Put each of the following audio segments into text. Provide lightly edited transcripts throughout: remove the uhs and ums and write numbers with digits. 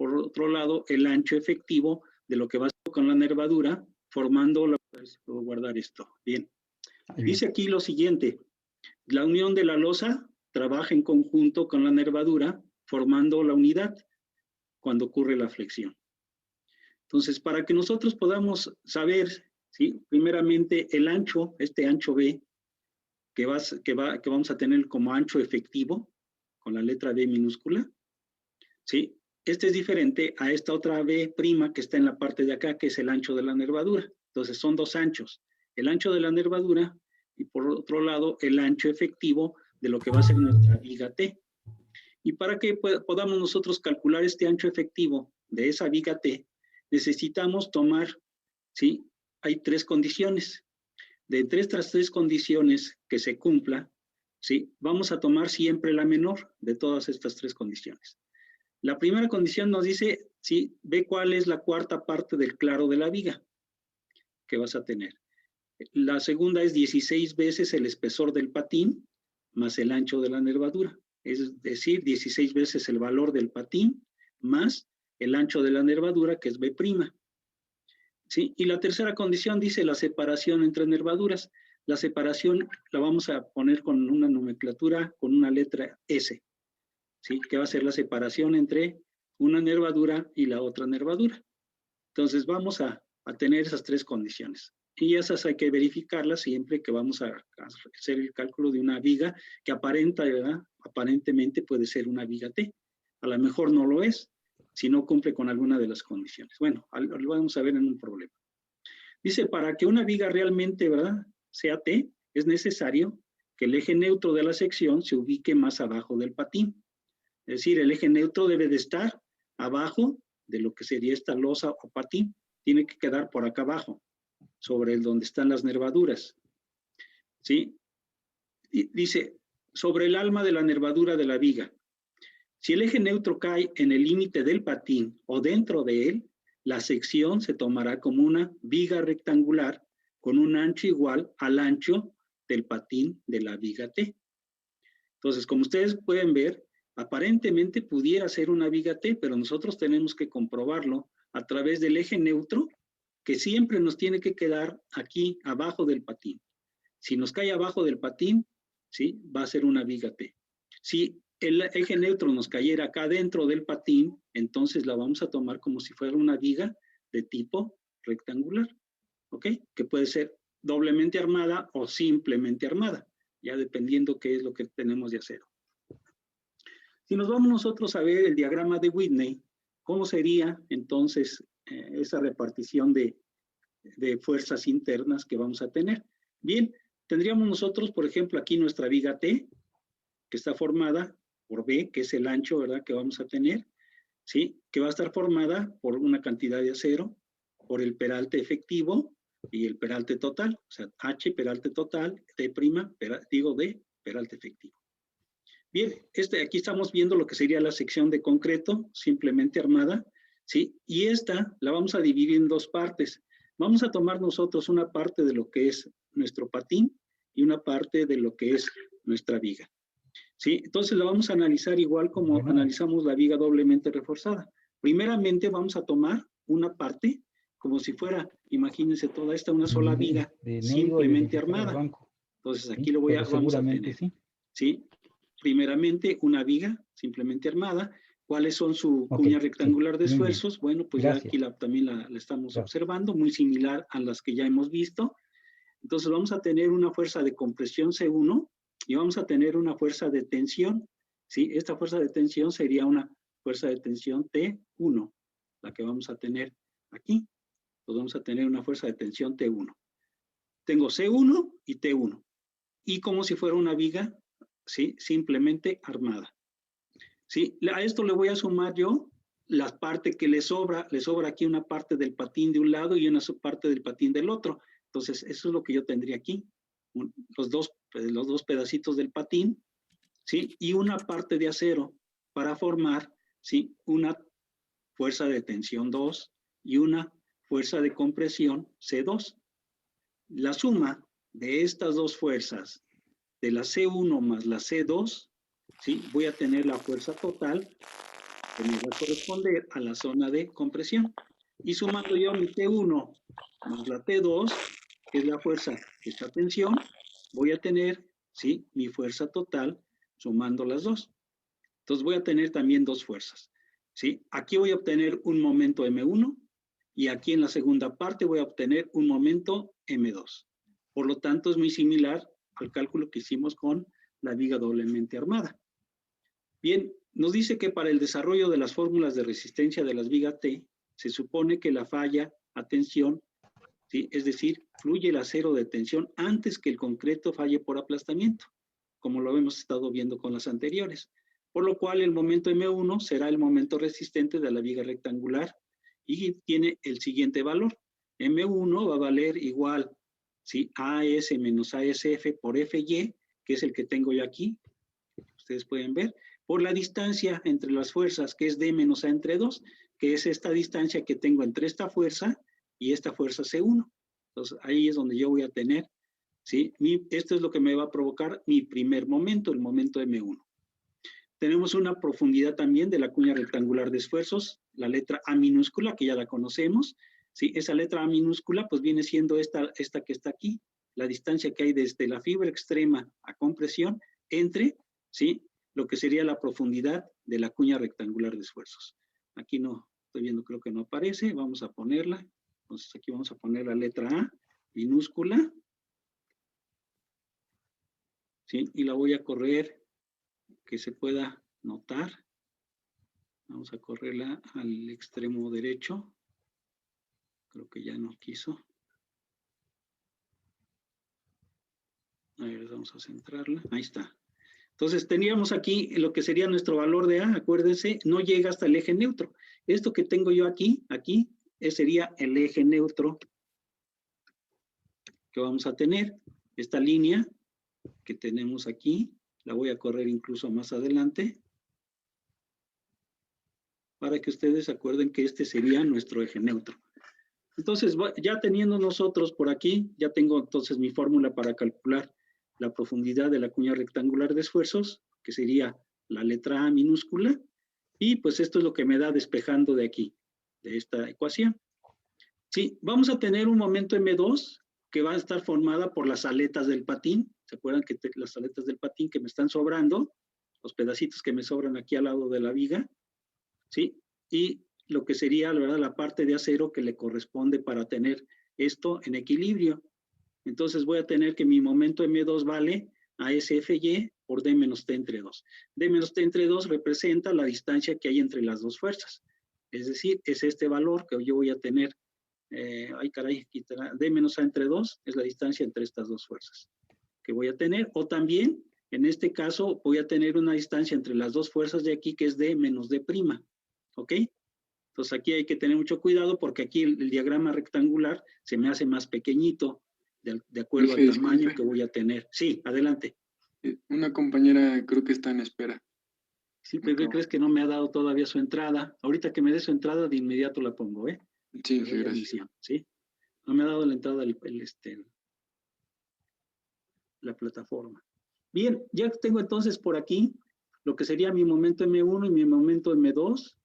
por otro lado el ancho efectivo de lo que va a ser con la nervadura, formando, puedo guardar esto, bien. Dice aquí lo siguiente, la unión de la losa trabaja en conjunto con la nervadura, formando la unidad cuando ocurre la flexión. Entonces, para que nosotros podamos saber, ¿sí? Primeramente, el ancho, este ancho B, que vamos a tener como ancho efectivo, con la letra B minúscula, ¿sí? Este es diferente a esta otra B' que está en la parte de acá, que es el ancho de la nervadura. Entonces, son dos anchos, el ancho de la nervadura y por otro lado, el ancho efectivo de lo que va a ser nuestra viga T. Y para que podamos nosotros calcular este ancho efectivo de esa viga T, necesitamos tomar, ¿sí? Hay tres condiciones. De entre estas tres condiciones que se cumpla, ¿sí? Vamos a tomar siempre la menor de todas estas tres condiciones. La primera condición nos dice, ¿sí? Ve cuál es la cuarta parte del claro de la viga que vas a tener. La segunda es 16 veces el espesor del patín más el ancho de la nervadura. Es decir, 16 veces el valor del patín más el ancho de la nervadura, que es B'. ¿Sí? Y la tercera condición dice la separación entre nervaduras. La separación la vamos a poner con una nomenclatura, con una letra S, ¿sí? Que va a ser la separación entre una nervadura y la otra nervadura. Entonces vamos a tener esas tres condiciones. Y esas hay que verificarlas siempre que vamos a hacer el cálculo de una viga que aparenta, ¿verdad? Aparentemente puede ser una viga T. A lo mejor no lo es, si no cumple con alguna de las condiciones. Bueno, lo vamos a ver en un problema. Dice, para que una viga realmente, ¿verdad?, sea T, es necesario que el eje neutro de la sección se ubique más abajo del patín. Es decir, el eje neutro debe de estar abajo de lo que sería esta losa o patín. Tiene que quedar por acá abajo, sobre donde están las nervaduras. ¿Sí? Y dice, sobre el alma de la nervadura de la viga. Si el eje neutro cae en el límite del patín o dentro de él, la sección se tomará como una viga rectangular con un ancho igual al ancho del patín de la viga T. Entonces, como ustedes pueden ver, aparentemente pudiera ser una viga T, pero nosotros tenemos que comprobarlo a través del eje neutro, que siempre nos tiene que quedar aquí abajo del patín. Si nos cae abajo del patín, ¿sí?, va a ser una viga T. Si el eje neutro nos cayera acá dentro del patín, entonces la vamos a tomar como si fuera una viga de tipo rectangular, ¿ok? Que puede ser doblemente armada o simplemente armada, ya dependiendo qué es lo que tenemos de acero. Si nos vamos nosotros a ver el diagrama de Whitney, ¿cómo sería entonces esa repartición de fuerzas internas que vamos a tener? Bien, tendríamos nosotros, por ejemplo, aquí nuestra viga T, que está formada por B, que es el ancho, ¿verdad?, que vamos a tener, ¿sí?, que va a estar formada por una cantidad de acero, por el peralte efectivo y el peralte total, o sea, H, peralte total, T', D, peralte efectivo. Bien, aquí estamos viendo lo que sería la sección de concreto, simplemente armada, ¿sí? Y esta la vamos a dividir en dos partes. Vamos a tomar nosotros una parte de lo que es nuestro patín y una parte de lo que es nuestra viga, ¿sí? Entonces la vamos a analizar igual como analizamos la viga doblemente reforzada. Primeramente vamos a tomar una parte como si fuera, imagínense toda esta una sola viga simplemente armada. Entonces aquí lo vamos a tener, ¿sí? Primeramente una viga simplemente armada. ¿Cuáles son su cuña rectangular de esfuerzos? Bueno, pues ya aquí también la estamos observando, muy similar a las que ya hemos visto. Entonces vamos a tener una fuerza de compresión C1 y vamos a tener una fuerza de tensión, ¿sí? Esta fuerza de tensión sería una fuerza de tensión T1, la que vamos a tener aquí. Entonces vamos a tener una fuerza de tensión T1. Tengo C1 y T1. Y como si fuera una viga, ¿sí?, simplemente armada. ¿Sí? A esto le voy a sumar yo la parte que le sobra aquí una parte del patín de un lado y una parte del patín del otro. Entonces, eso es lo que yo tendría aquí. Los dos pedacitos del patín, ¿sí?, y una parte de acero para formar, ¿sí?, una fuerza de tensión 2 y una fuerza de compresión C2. La suma de estas dos fuerzas, de la C1 más la C2, ¿sí?, voy a tener la fuerza total que me va a corresponder a la zona de compresión. Y sumando yo mi T1 más la T2, que es la fuerza de esta tensión, voy a tener, ¿sí?, mi fuerza total sumando las dos. Entonces voy a tener también dos fuerzas, ¿sí? Aquí voy a obtener un momento M1 y aquí en la segunda parte voy a obtener un momento M2. Por lo tanto, es muy similar al cálculo que hicimos con la viga doblemente armada. Bien, nos dice que para el desarrollo de las fórmulas de resistencia de las vigas T, se supone que la falla a tensión, ¿sí?, es decir, fluye el acero de tensión antes que el concreto falle por aplastamiento, como lo hemos estado viendo con las anteriores. Por lo cual el momento M1 será el momento resistente de la viga rectangular y tiene el siguiente valor. M1 va a valer igual, ¿sí?, AS menos ASF por FY, que es el que tengo yo aquí, ustedes pueden ver, por la distancia entre las fuerzas, que es D menos A entre 2, que es esta distancia que tengo entre esta fuerza y esta fuerza C1. Entonces, ahí es donde yo voy a tener, ¿sí?, esto es lo que me va a provocar mi primer momento, el momento M1. Tenemos una profundidad también de la cuña rectangular de esfuerzos, la letra A minúscula, que ya la conocemos, ¿sí? Esa letra A minúscula, pues viene siendo esta que está aquí, la distancia que hay desde la fibra extrema a compresión entre, ¿sí?, lo que sería la profundidad de la cuña rectangular de esfuerzos. Aquí no, estoy viendo, creo que no aparece, vamos a ponerla. Entonces aquí vamos a poner la letra A minúscula, ¿sí?, y la voy a correr, que se pueda notar. Vamos a correrla al extremo derecho. Creo que ya no quiso. A ver, vamos a centrarla. Ahí está. Entonces, teníamos aquí lo que sería nuestro valor de A, acuérdense, no llega hasta el eje neutro. Esto que tengo yo aquí, sería el eje neutro que vamos a tener. Esta línea que tenemos aquí, la voy a correr incluso más adelante, para que ustedes se acuerden que este sería nuestro eje neutro. Entonces, ya teniendo nosotros por aquí, ya tengo entonces mi fórmula para calcular la profundidad de la cuña rectangular de esfuerzos, que sería la letra A minúscula, y pues esto es lo que me da despejando de aquí, de esta ecuación. Sí, vamos a tener un momento M2 que va a estar formada por las aletas del patín. ¿Se acuerdan que las aletas del patín que me están sobrando? Los pedacitos que me sobran aquí al lado de la viga, ¿sí? Y lo que sería, la verdad, la parte de acero que le corresponde para tener esto en equilibrio. Entonces voy a tener que mi momento M2 vale ASFY por D menos T entre 2. D menos T entre 2 representa la distancia que hay entre las dos fuerzas. Es decir, es este valor que yo voy a tener, D menos A entre 2 es la distancia entre estas dos fuerzas que voy a tener. O también, en este caso, voy a tener una distancia entre las dos fuerzas de aquí que es D menos D'. ¿Ok? Entonces aquí hay que tener mucho cuidado porque aquí el diagrama rectangular se me hace más pequeñito de acuerdo al tamaño que voy a tener. Sí, adelante. Una compañera creo que está en espera. Sí, pero ¿qué crees que no me ha dado todavía su entrada? Ahorita que me dé su entrada, de inmediato la pongo, ¿eh? Sí, sí, gracias. ¿Sí? No me ha dado la entrada la plataforma. Bien, ya tengo entonces por aquí lo que sería mi momento M1 y mi momento M2.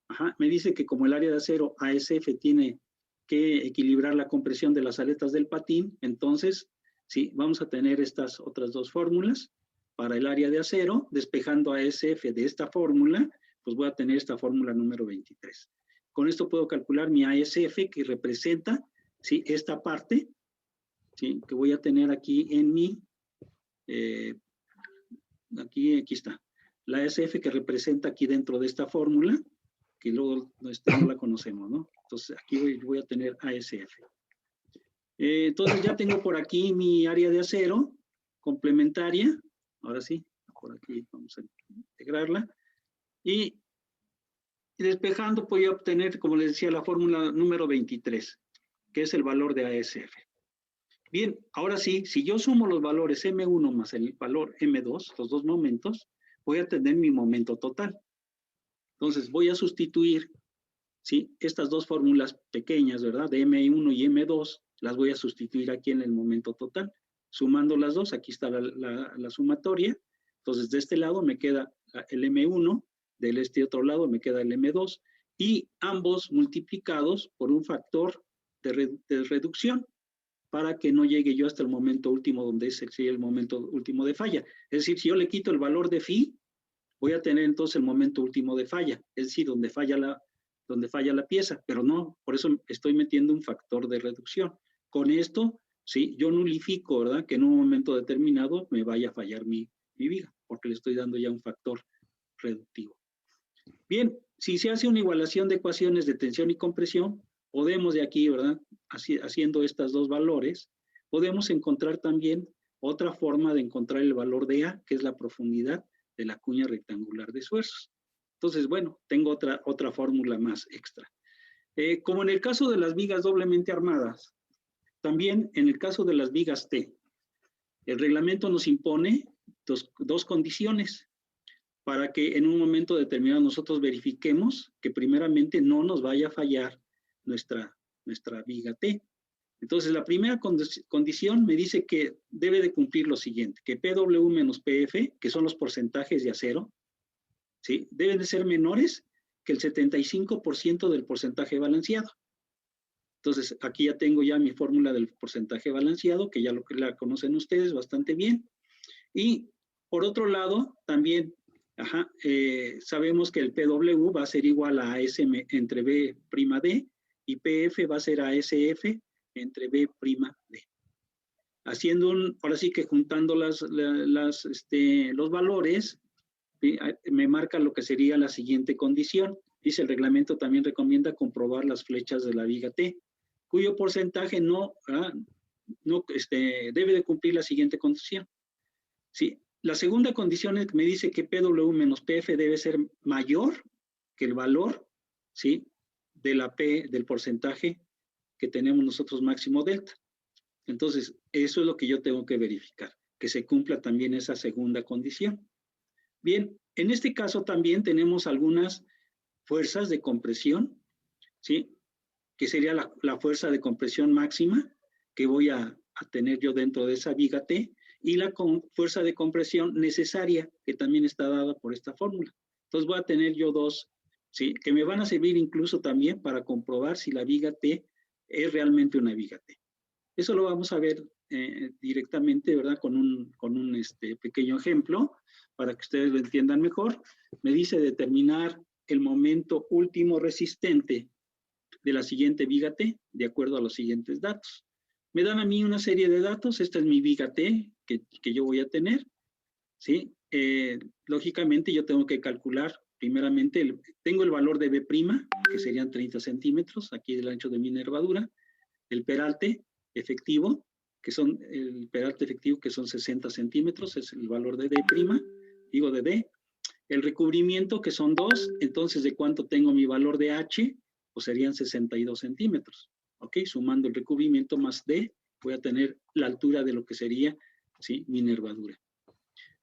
Ajá, me dice que como el área de acero ASF tiene que equilibrar la compresión de las aletas del patín, entonces, sí, vamos a tener estas otras dos fórmulas. Para el área de acero, despejando ASF de esta fórmula, pues voy a tener esta fórmula número 23. Con esto puedo calcular mi ASF, que representa, sí, esta parte, sí, que voy a tener aquí en mi, aquí está, la ASF que representa aquí dentro de esta fórmula, que luego no la conocemos, ¿no? Entonces aquí voy a tener ASF. Entonces ya tengo por aquí mi área de acero complementaria. Ahora sí, por aquí vamos a integrarla. Y despejando voy a obtener, como les decía, la fórmula número 23, que es el valor de ASF. Bien, ahora sí, si yo sumo los valores M1 más el valor M2, los dos momentos, voy a tener mi momento total. Entonces voy a sustituir, ¿sí?, estas dos fórmulas pequeñas, ¿verdad?, de M1 y M2, las voy a sustituir aquí en el momento total. Sumando las dos, aquí está la sumatoria. Entonces, de este lado me queda el M1 del otro lado me queda el M2, y ambos multiplicados por un factor de reducción, para que no llegue yo hasta el momento último, donde ese sería el momento último de falla. Es decir, si yo le quito el valor de phi, voy a tener entonces el momento último de falla, es decir, donde falla la pieza, pero no, por eso estoy metiendo un factor de reducción. Con esto, sí, yo nulifico, ¿verdad?, que en un momento determinado me vaya a fallar mi viga, porque le estoy dando ya un factor reductivo. Bien, si se hace una igualación de ecuaciones de tensión y compresión, podemos de aquí, ¿verdad?, haciendo estos dos valores, podemos encontrar también otra forma de encontrar el valor de A, que es la profundidad de la cuña rectangular de esfuerzos. Entonces, bueno, tengo otra fórmula más extra. Como en el caso de las vigas doblemente armadas, también en el caso de las vigas T, el reglamento nos impone dos condiciones para que en un momento determinado nosotros verifiquemos que primeramente no nos vaya a fallar nuestra viga T. Entonces, la primera condición me dice que debe de cumplir lo siguiente, que PW menos PF, que son los porcentajes de acero, ¿sí?, deben de ser menores que el 75% del porcentaje balanceado. Entonces, aquí ya tengo ya mi fórmula del porcentaje balanceado, que ya la conocen ustedes bastante bien. Y, por otro lado, también sabemos que el PW va a ser igual a SM entre B' D, y PF va a ser a SF entre B' D. Haciendo ahora sí que juntando los valores, me marca lo que sería la siguiente condición. Dice, el reglamento también recomienda comprobar las flechas de la viga T, cuyo porcentaje debe de cumplir la siguiente condición. ¿Sí? La segunda condición es que me dice que PW menos PF debe ser mayor que el valor, ¿sí?, de la P del porcentaje que tenemos nosotros máximo delta. Entonces, eso es lo que yo tengo que verificar, que se cumpla también esa segunda condición. Bien, en este caso también tenemos algunas fuerzas de compresión, ¿sí?, que sería la fuerza de compresión máxima que voy a tener yo dentro de esa viga T, y la fuerza de compresión necesaria, que también está dada por esta fórmula. Entonces voy a tener yo dos, ¿sí?, que me van a servir incluso también para comprobar si la viga T es realmente una viga T. Eso lo vamos a ver directamente, ¿verdad?, con un pequeño ejemplo, para que ustedes lo entiendan mejor. Me dice determinar el momento último resistente de la siguiente viga T, de acuerdo a los siguientes datos. Me dan a mí una serie de datos. Esta es mi viga T que yo voy a tener, ¿sí? Lógicamente yo tengo que calcular primeramente, tengo el valor de B', que serían 30 centímetros, aquí del ancho de mi nervadura, el peralte efectivo, que son 60 centímetros, es el valor de D', digo de D, el recubrimiento, que son 2, entonces ¿de cuánto tengo mi valor de H? Pues serían 62 centímetros, ¿ok? Sumando el recubrimiento más D, voy a tener la altura de lo que sería, ¿sí?, mi nervadura.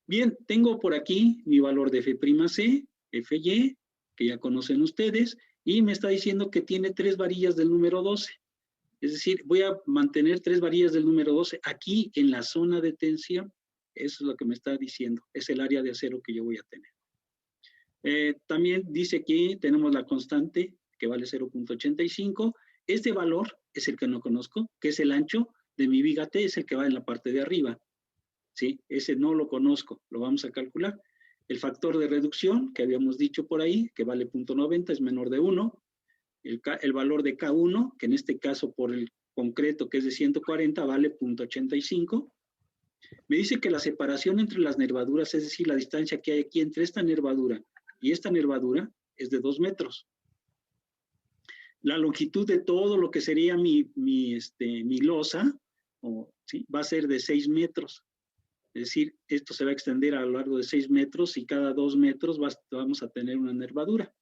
Bien, tengo por aquí mi valor de F'C, Fy, que ya conocen ustedes, y me está diciendo que tiene 3 varillas del número 12. Es decir, voy a mantener 3 varillas del número 12 aquí en la zona de tensión. Eso es lo que me está diciendo, es el área de acero que yo voy a tener. También dice aquí, tenemos la constante, que vale 0.85. Este valor es el que no conozco, que es el ancho de mi viga T, es el que va en la parte de arriba, ¿sí? Ese no lo conozco, lo vamos a calcular. El factor de reducción, que habíamos dicho por ahí, que vale 0.90, es menor de 1. El valor de K1, que en este caso por el concreto, que es de 140, vale 0.85. Me dice que la separación entre las nervaduras, es decir, la distancia que hay aquí entre esta nervadura y esta nervadura, es de 2 metros. La longitud de todo lo que sería mi losa, ¿sí?, va a ser de 6 metros. Es decir, esto se va a extender a lo largo de 6 metros y cada 2 metros vamos a tener una nervadura.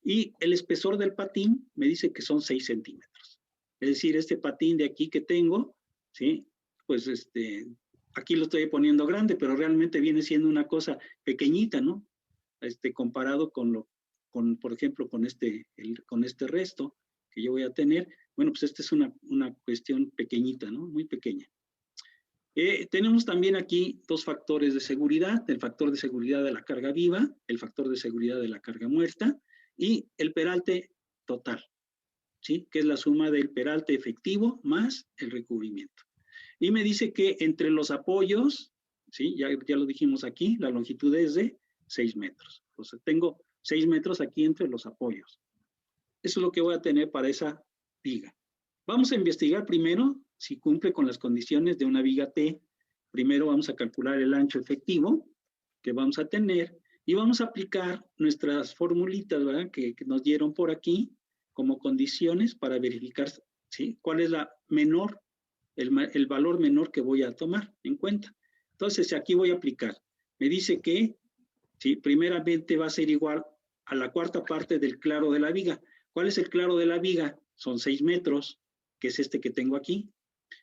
Y el espesor del patín me dice que son 6 centímetros. Es decir, este patín de aquí que tengo, ¿sí?, pues aquí lo estoy poniendo grande, pero realmente viene siendo una cosa pequeñita, ¿no? Comparado por ejemplo, con este resto que yo voy a tener. Bueno, pues esta es una cuestión pequeñita, ¿no? Muy pequeña. Tenemos también aquí dos factores de seguridad, el factor de seguridad de la carga viva, el factor de seguridad de la carga muerta y el peralte total, ¿sí? Que es la suma del peralte efectivo más el recubrimiento. Y me dice que entre los apoyos, ¿sí? Ya lo dijimos aquí, la longitud es de 6 metros. Entonces tengo 6 metros aquí entre los apoyos. Eso es lo que voy a tener para esa viga. Vamos a investigar primero si cumple con las condiciones de una viga T. Primero vamos a calcular el ancho efectivo que vamos a tener y vamos a aplicar nuestras formulitas, ¿verdad? Que nos dieron por aquí como condiciones para verificar, ¿sí? Cuál es la menor, el valor menor que voy a tomar en cuenta. Entonces, aquí voy a aplicar. Me dice que, ¿sí? Primeramente va a ser igual a la cuarta parte del claro de la viga. ¿Cuál es el claro de la viga? Son 6 metros, que es este que tengo aquí.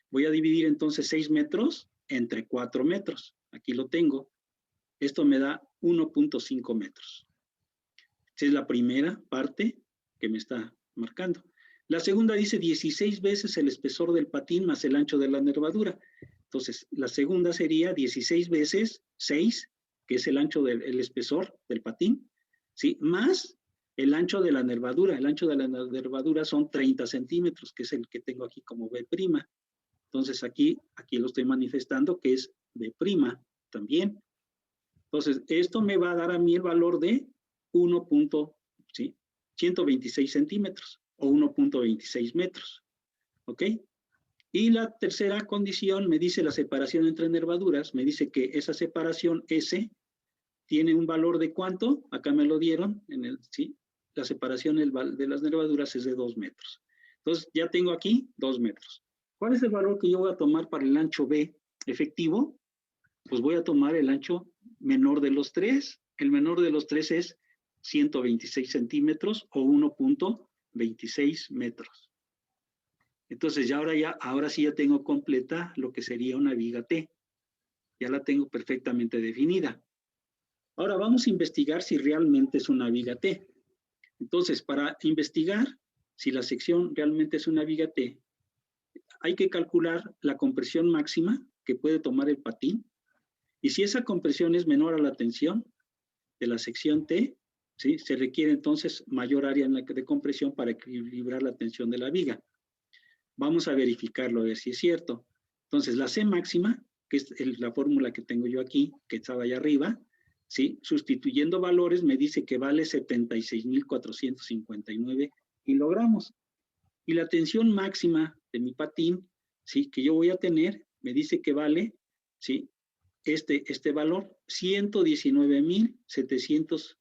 Voy a dividir entonces 6 metros entre 4 metros. Aquí lo tengo. Esto me da 1.5 metros. Esa es la primera parte que me está marcando. La segunda dice 16 veces el espesor del patín más el ancho de la nervadura. Entonces, la segunda sería 16 veces 6, que es el ancho del espesor del patín, ¿sí? Más el ancho de la nervadura. El ancho de la nervadura son 30 centímetros, que es el que tengo aquí como B'. Entonces, aquí lo estoy manifestando que es B' también. Entonces, esto me va a dar a mí el valor de 1.126 centímetros o 1.26 metros. ¿Ok? Y la tercera condición me dice la separación entre nervaduras. Me dice que esa separación S tiene un valor de ¿cuánto? Acá me lo dieron. ¿Sí? La separación de las nervaduras es de 2 metros. Entonces, ya tengo aquí 2 metros. ¿Cuál es el valor que yo voy a tomar para el ancho B efectivo? Pues voy a tomar el ancho menor de los 3. El menor de los 3 es 126 centímetros o 1.26 metros. Entonces, ahora sí ya tengo completa lo que sería una viga T. Ya la tengo perfectamente definida. Ahora vamos a investigar si realmente es una viga T. Entonces, para investigar si la sección realmente es una viga T, hay que calcular la compresión máxima que puede tomar el patín. Y si esa compresión es menor a la tensión de la sección T, ¿sí? Se requiere entonces mayor área de compresión para equilibrar la tensión de la viga. Vamos a verificarlo, a ver si es cierto. Entonces, la C máxima, que es la fórmula que tengo yo aquí, que estaba allá arriba, ¿sí? Sustituyendo valores, me dice que vale 76.459 kilogramos. Y la tensión máxima de mi patín, ¿sí? Que yo voy a tener, me dice que vale, ¿sí? Este valor, 119.700.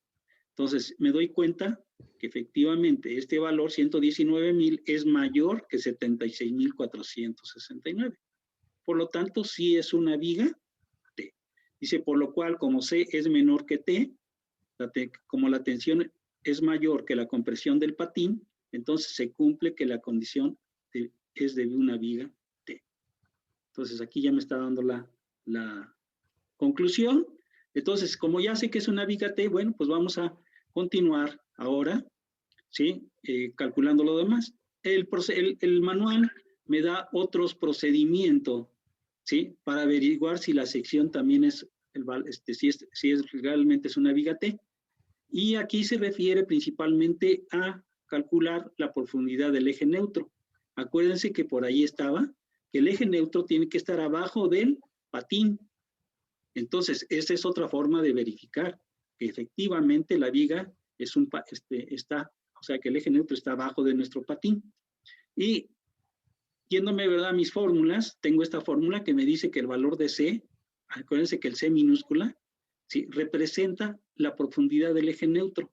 Entonces, me doy cuenta que efectivamente este valor, 119.000, es mayor que 76.469. Por lo tanto, sí es una viga T. Dice, por lo cual, como C es menor que T, como la tensión es mayor que la compresión del patín, entonces se cumple que la condición es de una viga T. Entonces, aquí ya me está dando la conclusión. Entonces, como ya sé que es una viga T, bueno, pues vamos a continuar ahora, ¿sí? Calculando lo demás. El manual me da otros procedimientos, ¿sí? Para averiguar si la sección también es, si realmente es una viga T. Y aquí se refiere principalmente a calcular la profundidad del eje neutro. Acuérdense que por ahí estaba, que el eje neutro tiene que estar abajo del patín. Entonces, esa es otra forma de verificar que efectivamente la viga está, o sea, que el eje neutro está abajo de nuestro patín. Y yéndome, ¿verdad?, a mis fórmulas, tengo esta fórmula que me dice que el valor de C, acuérdense que el C minúscula, ¿sí?, representa la profundidad del eje neutro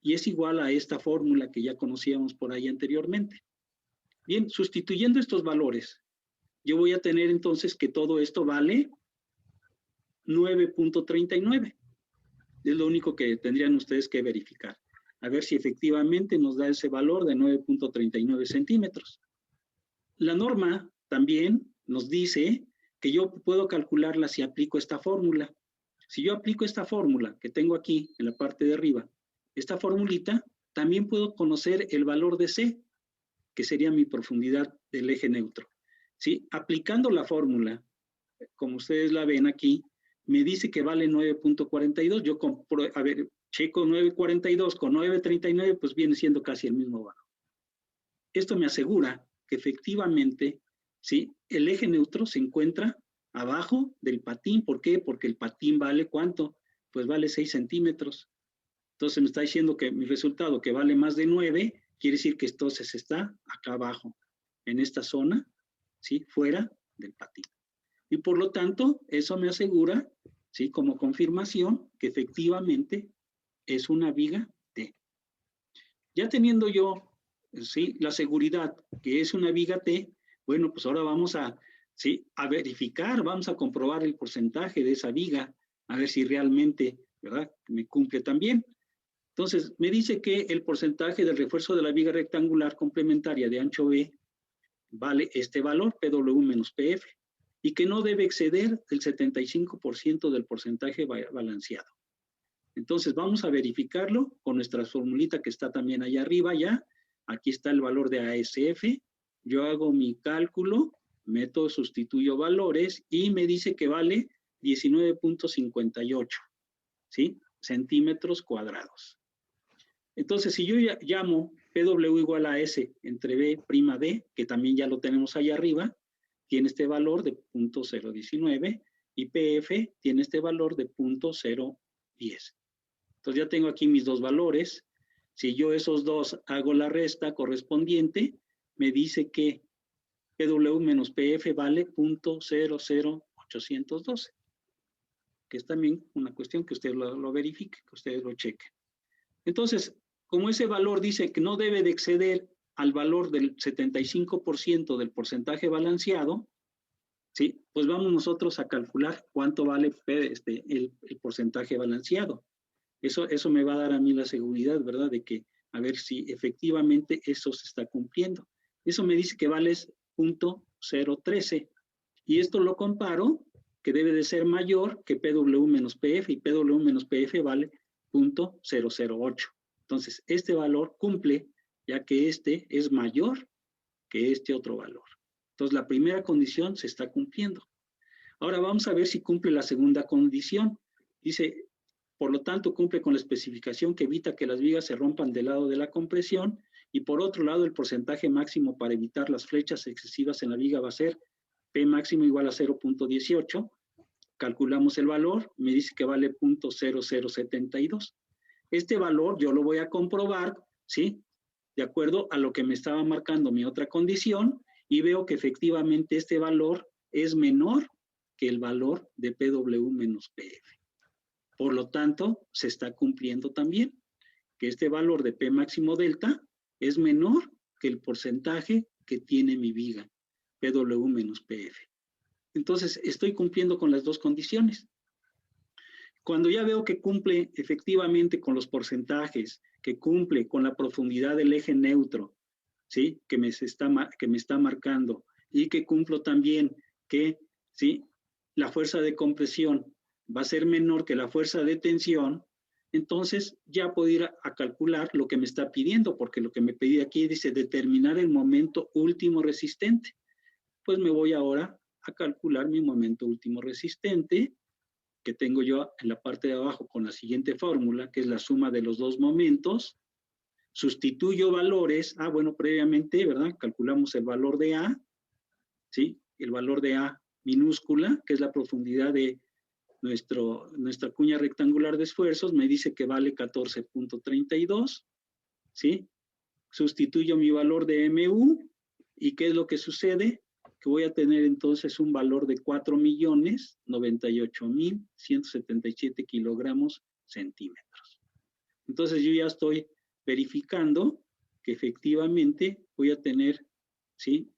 y es igual a esta fórmula que ya conocíamos por ahí anteriormente. Bien, sustituyendo estos valores, yo voy a tener entonces que todo esto vale 9.39. Es lo único que tendrían ustedes que verificar. A ver si efectivamente nos da ese valor de 9.39 centímetros. La norma también nos dice que yo puedo calcularla si aplico esta fórmula. Si yo aplico esta fórmula que tengo aquí en la parte de arriba, esta formulita, también puedo conocer el valor de C, que sería mi profundidad del eje neutro. ¿Sí? Aplicando la fórmula como ustedes la ven aquí, me dice que vale 9.42. Yo compro, a ver, checo 9.42 con 9.39, pues viene siendo casi el mismo valor. Esto me asegura que efectivamente, ¿sí?, el eje neutro se encuentra abajo del patín. ¿Por qué? Porque el patín vale ¿cuánto? Pues vale 6 centímetros. Entonces me está diciendo que mi resultado, que vale más de 9, quiere decir que entonces está acá abajo, en esta zona, ¿sí?, fuera del patín. Y por lo tanto, eso me asegura, ¿sí?, como confirmación, que efectivamente es una viga T. Ya teniendo yo, ¿sí?, la seguridad que es una viga T, bueno, pues ahora vamos a, ¿sí?, a verificar, vamos a comprobar el porcentaje de esa viga, a ver si realmente, ¿verdad?, me cumple también. Entonces, me dice que el porcentaje del refuerzo de la viga rectangular complementaria de ancho B vale este valor, PW menos PF, y que no debe exceder el 75% del porcentaje balanceado. Entonces, vamos a verificarlo con nuestra formulita que está también allá arriba ya. Aquí está el valor de ASF. Yo hago mi cálculo, meto, sustituyo valores y me dice que vale 19.58, ¿sí?, centímetros cuadrados. Entonces, si yo llamo PW igual a S entre B' D, que también ya lo tenemos allá arriba, tiene este valor de 0.019 y PF tiene este valor de 0.010. Entonces ya tengo aquí mis dos valores. Si yo esos dos hago la resta correspondiente, me dice que PW menos PF vale 0.00812, que es también una cuestión que usted lo verifique, que ustedes lo chequen. Entonces, como ese valor dice que no debe de exceder al valor del 75% del porcentaje balanceado, ¿sí?, pues vamos nosotros a calcular cuánto vale el porcentaje balanceado. Eso me va a dar a mí la seguridad, ¿verdad?, de que a ver si efectivamente eso se está cumpliendo. Eso me dice que vale 0.013. Y esto lo comparo, que debe de ser mayor que PW menos PF, y PW menos PF vale 0.008. Entonces, este valor cumple, ya que este es mayor que este otro valor. Entonces, la primera condición se está cumpliendo. Ahora vamos a ver si cumple la segunda condición. Dice, por lo tanto, cumple con la especificación que evita que las vigas se rompan del lado de la compresión, y por otro lado, el porcentaje máximo para evitar las flechas excesivas en la viga va a ser P máximo igual a 0.18. Calculamos el valor, me dice que vale 0.0072. Este valor yo lo voy a comprobar, ¿sí?, de acuerdo a lo que me estaba marcando mi otra condición, y veo que efectivamente este valor es menor que el valor de PW menos PF. Por lo tanto, se está cumpliendo también que este valor de P máximo delta es menor que el porcentaje que tiene mi viga, PW menos PF. Entonces, estoy cumpliendo con las dos condiciones. Cuando ya veo que cumple efectivamente con los porcentajes, que cumple con la profundidad del eje neutro, ¿sí?, que me está marcando, y que cumplo también que, ¿sí?, la fuerza de compresión va a ser menor que la fuerza de tensión, entonces ya puedo ir a calcular lo que me está pidiendo, porque lo que me pedí aquí dice determinar el momento último resistente. Pues me voy ahora a calcular mi momento último resistente, que tengo yo en la parte de abajo con la siguiente fórmula, que es la suma de los dos momentos. Sustituyo valores. Bueno, previamente, ¿verdad?, calculamos el valor de A, ¿sí?, el valor de A minúscula, que es la profundidad de nuestra cuña rectangular de esfuerzos, me dice que vale 14.32, ¿sí? Sustituyo mi valor de MU, ¿y qué es lo que sucede? Que voy a tener entonces un valor de 4.098.177 kilogramos centímetros. Entonces yo ya estoy verificando que efectivamente voy a tener, ¿sí?,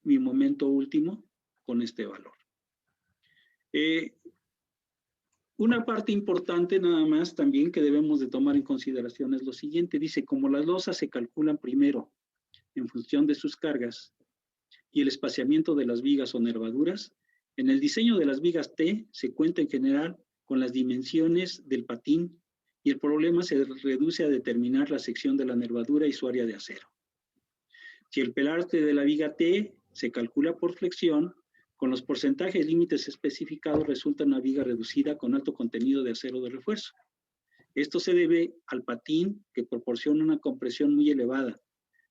mi momento último con este valor. Una parte importante nada más también que debemos de tomar en consideración es lo siguiente. Dice, como las losas se calculan primero en función de sus cargas y el espaciamiento de las vigas o nervaduras, en el diseño de las vigas T se cuenta en general con las dimensiones del patín, y el problema se reduce a determinar la sección de la nervadura y su área de acero. Si el pelarte de la viga T se calcula por flexión, Con los porcentajes límites especificados resulta una viga reducida con alto contenido de acero de refuerzo. Esto se debe al patín que proporciona una compresión muy elevada.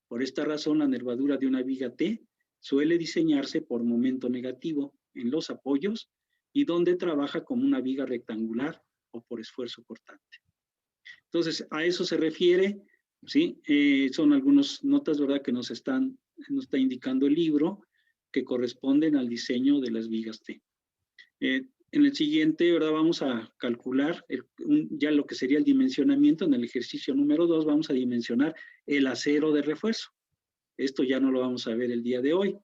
Por esta razón, la nervadura de una viga T suele diseñarse por momento negativo en los apoyos y donde trabaja como una viga rectangular o por esfuerzo cortante. Entonces, a eso se refiere, ¿sí? Son algunas notas, ¿verdad?, que nos está indicando el libro, que corresponden al diseño de las vigas T. En el siguiente, ¿verdad?, vamos a calcular ya lo que sería el dimensionamiento. En el ejercicio número 2 vamos a dimensionar el acero de refuerzo. Esto ya no lo vamos a ver el día de hoy.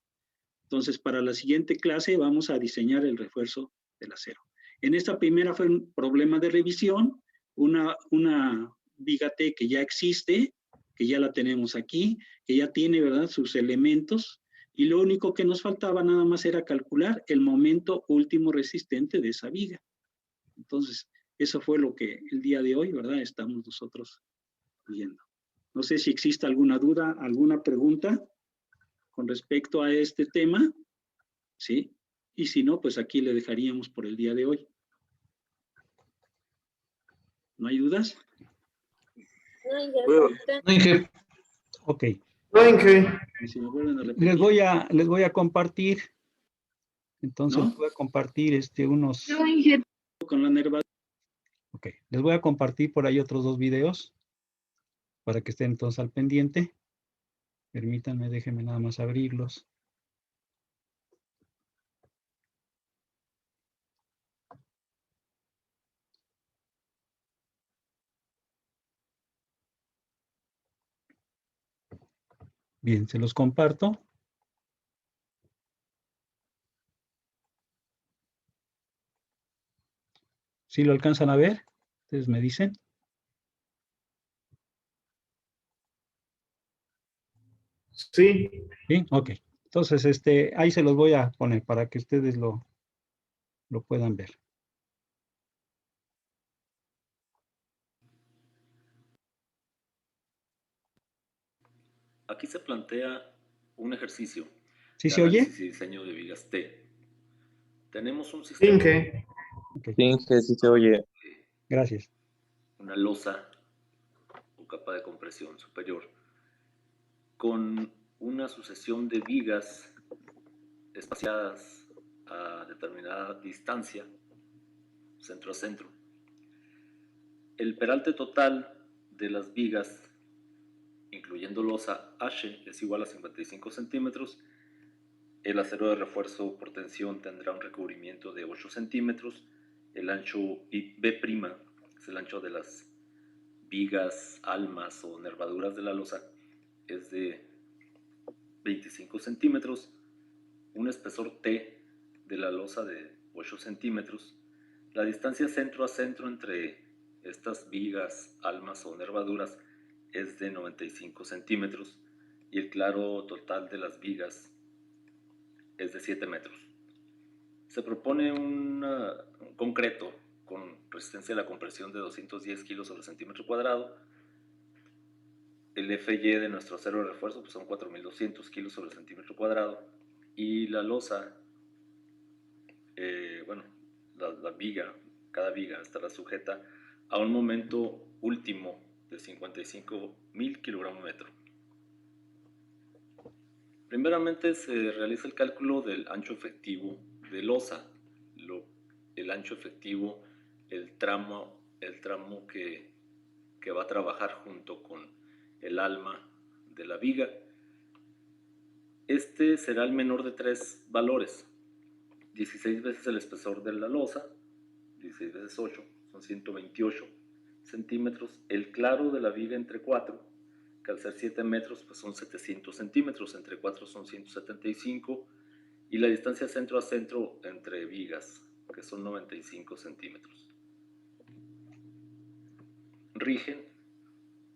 Entonces, para la siguiente clase vamos a diseñar el refuerzo del acero. En esta primera fue un problema de revisión, una viga T que ya existe, que ya la tenemos aquí, que ya tiene, ¿verdad?, sus elementos, y lo único que nos faltaba nada más era calcular el momento último resistente de esa viga. Entonces, eso fue lo que el día de hoy, ¿verdad?, estamos nosotros viendo. No sé si existe alguna duda, alguna pregunta con respecto a este tema, ¿sí? Y si no, pues aquí le dejaríamos por el día de hoy. ¿No hay dudas? No, Inge. Ok. No, Inge. Si me vuelven a repetir. Les voy a compartir. Entonces, ¿No? les voy a compartir unos... No, Inge. Con la nervadura. Ok, les voy a compartir por ahí otros 2 videos para que estén entonces al pendiente. Permítanme, déjenme nada más abrirlos. Bien, se los comparto. ¿Sí lo alcanzan a ver? Ustedes me dicen. Sí. Sí, ok. Entonces, ahí se los voy a poner para que ustedes lo puedan ver. Aquí se plantea un ejercicio ¿Sí de se oye? análisis y diseño de vigas T. Tenemos un sistema Inge. Okay. Sí, que sí se oye. Gracias. una losa o capa de compresión superior con una sucesión de vigas espaciadas a determinada distancia, centro a centro. El peralte total de las vigas, incluyendo losa H, es igual a 55 centímetros. El acero de refuerzo por tensión tendrá un recubrimiento de 8 centímetros. El ancho B', es el ancho de las vigas, almas o nervaduras de la losa, es de 25 centímetros. Un espesor T de la losa de 8 centímetros. La distancia centro a centro entre estas vigas, almas o nervaduras es de 95 centímetros y el claro total de las vigas es de 7 metros. Se propone un concreto con resistencia a la compresión de 210 kilos sobre centímetro cuadrado. El FY de nuestro acero de refuerzo pues son 4.200 kilos sobre centímetro cuadrado. Y la losa, la viga, cada viga estará sujeta a un momento último de 55.000 kilogramos metro. Primeramente se realiza el cálculo del ancho efectivo de losa, el ancho efectivo, el tramo que va a trabajar junto con el alma de la viga. Este será el menor de 3 valores: 16 veces el espesor de la losa, 16 veces 8, son 128 centímetros. El claro de la viga entre 4, que al ser 7 metros pues son 700 centímetros, entre 4 son 175, y la distancia centro a centro entre vigas, que son 95 centímetros. Rigen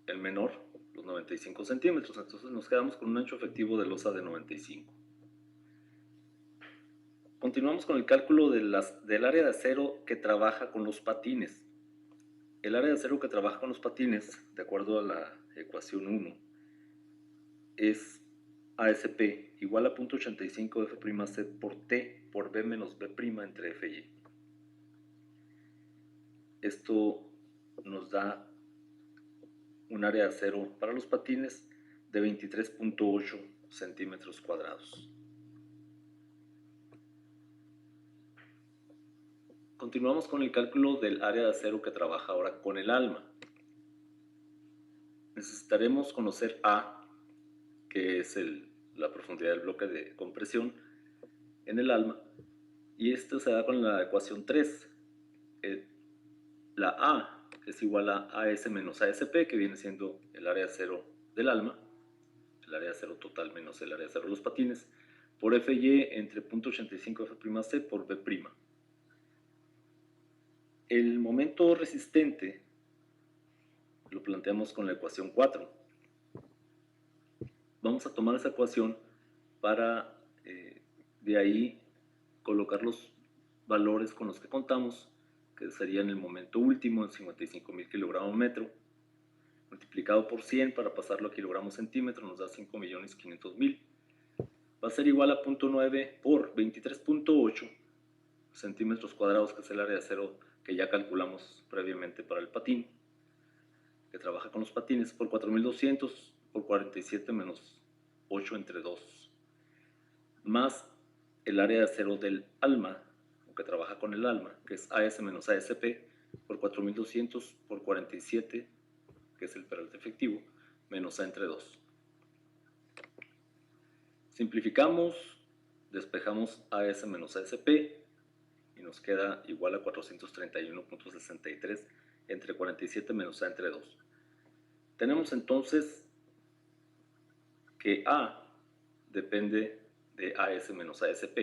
el menor, los 95 centímetros, entonces nos quedamos con un ancho efectivo de losa de 95. Continuamos con el cálculo del área de acero que trabaja con los patines. El área de acero que trabaja con los patines, de acuerdo a la ecuación 1, es ASP igual a 0.85 de F'C por T por B menos B' entre F y Y. Esto nos da un área de acero para los patines de 23.8 centímetros cuadrados. Continuamos con el cálculo del área de acero que trabaja ahora con el ALMA. Necesitaremos conocer A, que es la profundidad del bloque de compresión en el ALMA, y esto se da con la ecuación 3. La A es igual a AS menos ASP, que viene siendo el área de acero del ALMA, el área de acero total menos el área de acero de los patines, por FY entre 0.85 F'C por B'. El momento resistente lo planteamos con la ecuación 4. Vamos a tomar esa ecuación para de ahí colocar los valores con los que contamos, que serían el momento último en 55.000 kilogramos metro, multiplicado por 100 para pasarlo a kilogramos centímetro, nos da 5.500.000. Va a ser igual a 0.9 por 23.8 centímetros cuadrados, que es el área de acero que ya calculamos previamente para el patín, que trabaja con los patines, por 4.200 por 47 menos 8 entre 2, más el área de acero del ALMA, que trabaja con el ALMA, que es AS menos ASP, por 4.200 por 47, que es el peralte efectivo, menos A entre 2. Simplificamos, despejamos AS menos ASP y nos queda igual a 431.63 entre 47 menos A entre 2. Tenemos entonces que A depende de AS menos ASP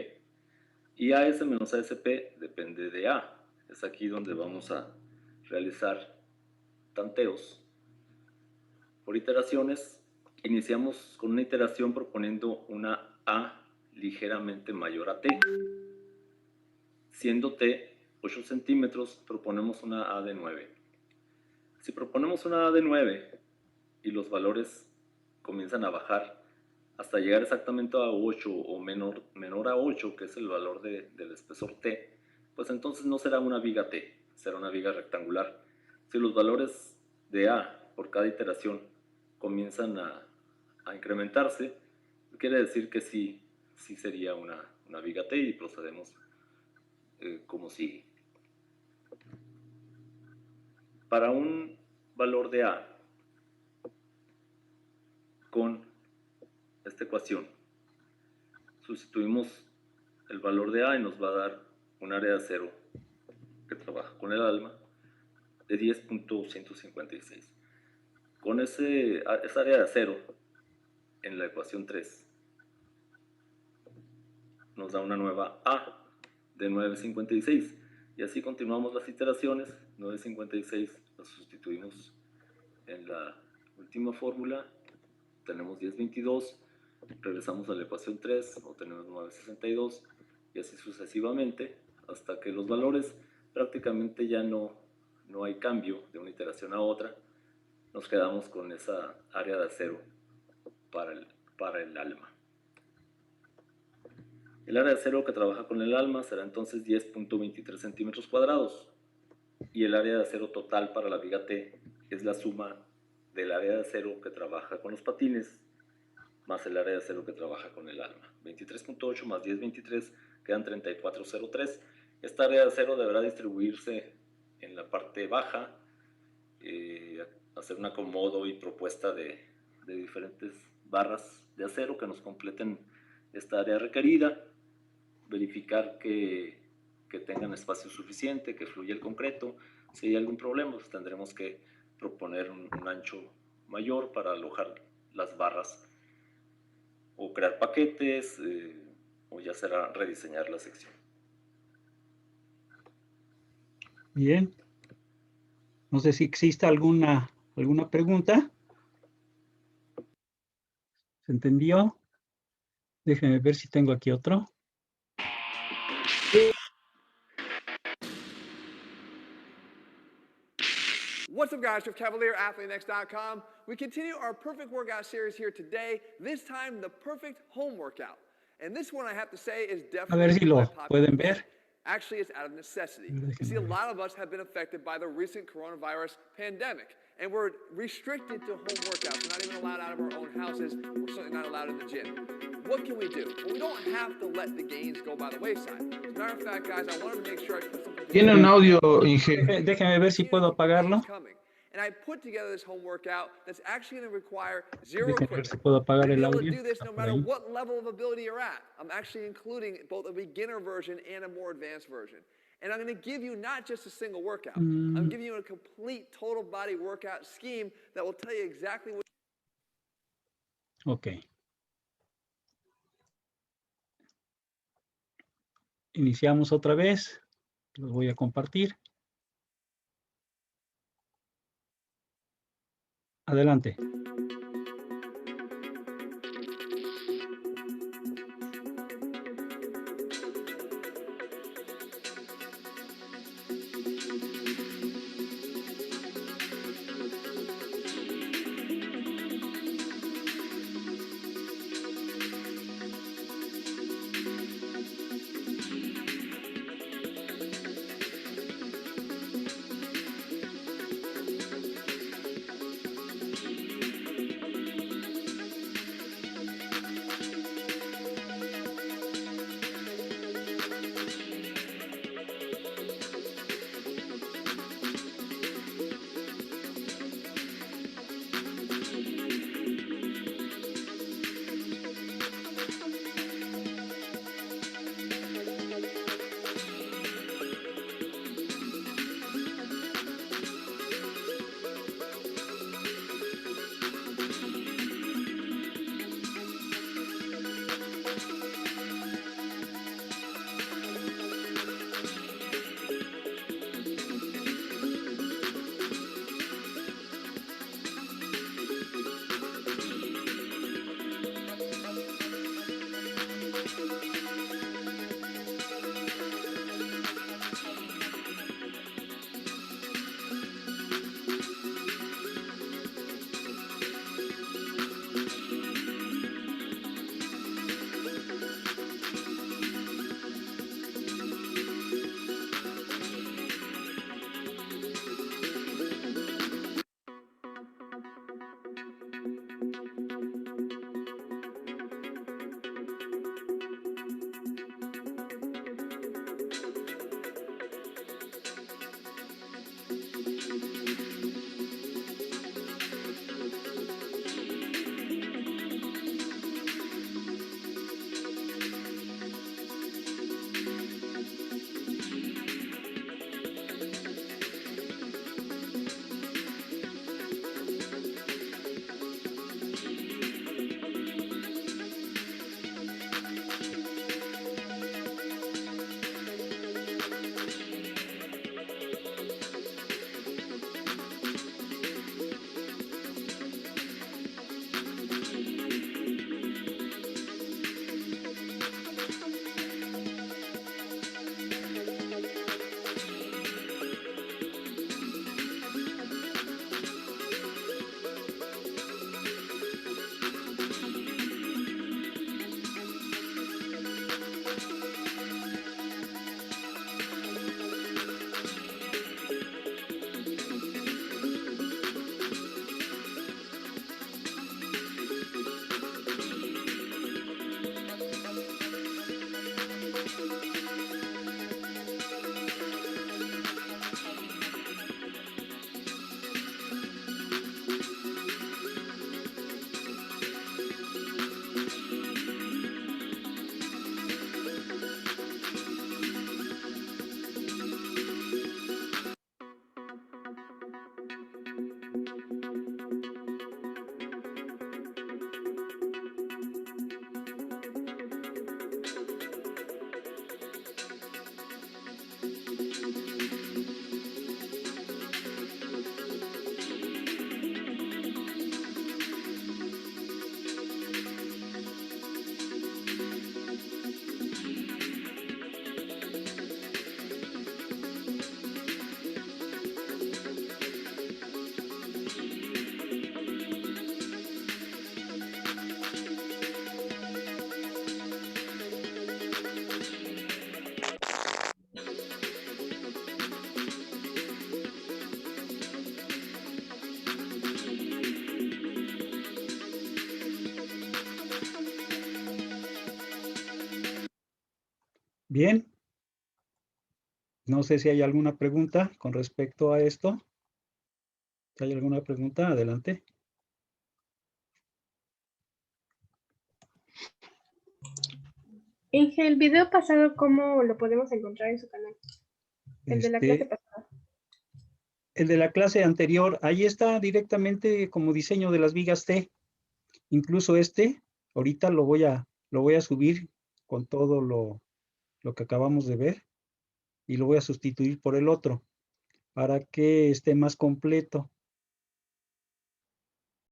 y AS menos ASP depende de A. Es aquí donde vamos a realizar tanteos por iteraciones. Iniciamos con una iteración proponiendo una A ligeramente mayor a T. Siendo T 8 centímetros, proponemos una A de 9. Si proponemos una A de 9 y los valores comienzan a bajar hasta llegar exactamente a 8 o menor a 8, que es el valor del espesor T, pues entonces no será una viga T, será una viga rectangular. Si los valores de A por cada iteración comienzan a incrementarse, quiere decir que sí sería una viga T, y procedemos como sigue. Para un valor de A con esta ecuación, sustituimos el valor de A y nos va a dar un área de acero que trabaja con el ALMA de 10.156. Con esa área de acero en la ecuación 3 nos da una nueva A de 9.56, y así continuamos las iteraciones. 9.56 lo sustituimos en la última fórmula, tenemos 10.22, regresamos a la ecuación 3, obtenemos 9.62, y así sucesivamente hasta que los valores prácticamente ya no hay cambio de una iteración a otra. Nos quedamos con esa área de acero para el ALMA. El área de acero que trabaja con el ALMA será entonces 10.23 centímetros cuadrados, y el área de acero total para la viga T es la suma del área de acero que trabaja con los patines más el área de acero que trabaja con el ALMA. 23.8 más 10.23 quedan 34.03. Esta área de acero deberá distribuirse en la parte baja, hacer un acomodo y propuesta de diferentes barras de acero que nos completen esta área requerida, verificar que tengan espacio suficiente, que fluya el concreto. Si hay algún problema, pues tendremos que proponer un ancho mayor para alojar las barras, o crear paquetes, o ya será rediseñar la sección. Bien. No sé si existe alguna pregunta. ¿Se entendió? Déjenme ver si tengo aquí otro. What's up, guys? Jeff Cavalier, AthleteNext.com. We continue our perfect workout series here today. This time, the perfect home workout. And this one, I have to say, is A ver si definitely lo my popular pueden pick. ver. Actually, it's out of necessity. A ver, You see, déjenme a ver. lot of us have been affected by the recent coronavirus pandemic, and we're restricted to home workouts. We're not even allowed out of our own houses. We're certainly not allowed in the gym. What can we do? Well, we don't have to let the gains go by the wayside. As a matter of fact, guys, I wanted to make sure I put something Tiene un audio, Inge. Déjeme ver si puedo apagarlo. And I put together this home workout that's actually going to require zero Déjeme ver equipment. si puedo apagar You'll be el able to audio. do this Está no por matter ahí. what level of ability you're at. I'm actually including both a beginner version and a more advanced version. And I'm going to give you not just a single workout. I'm giving you a complete total body workout scheme that will tell you exactly what. Ok. Iniciamos otra vez. Los voy a compartir. Adelante. Bien. No sé si hay alguna pregunta con respecto a esto. ¿Hay alguna pregunta? Adelante. Inge, el video pasado, ¿cómo lo podemos encontrar en su canal? El de la clase pasada. El de la clase anterior, ahí está directamente como diseño de las vigas T. Incluso ahorita lo voy a subir con todo lo que acabamos de ver y lo voy a sustituir por el otro para que esté más completo.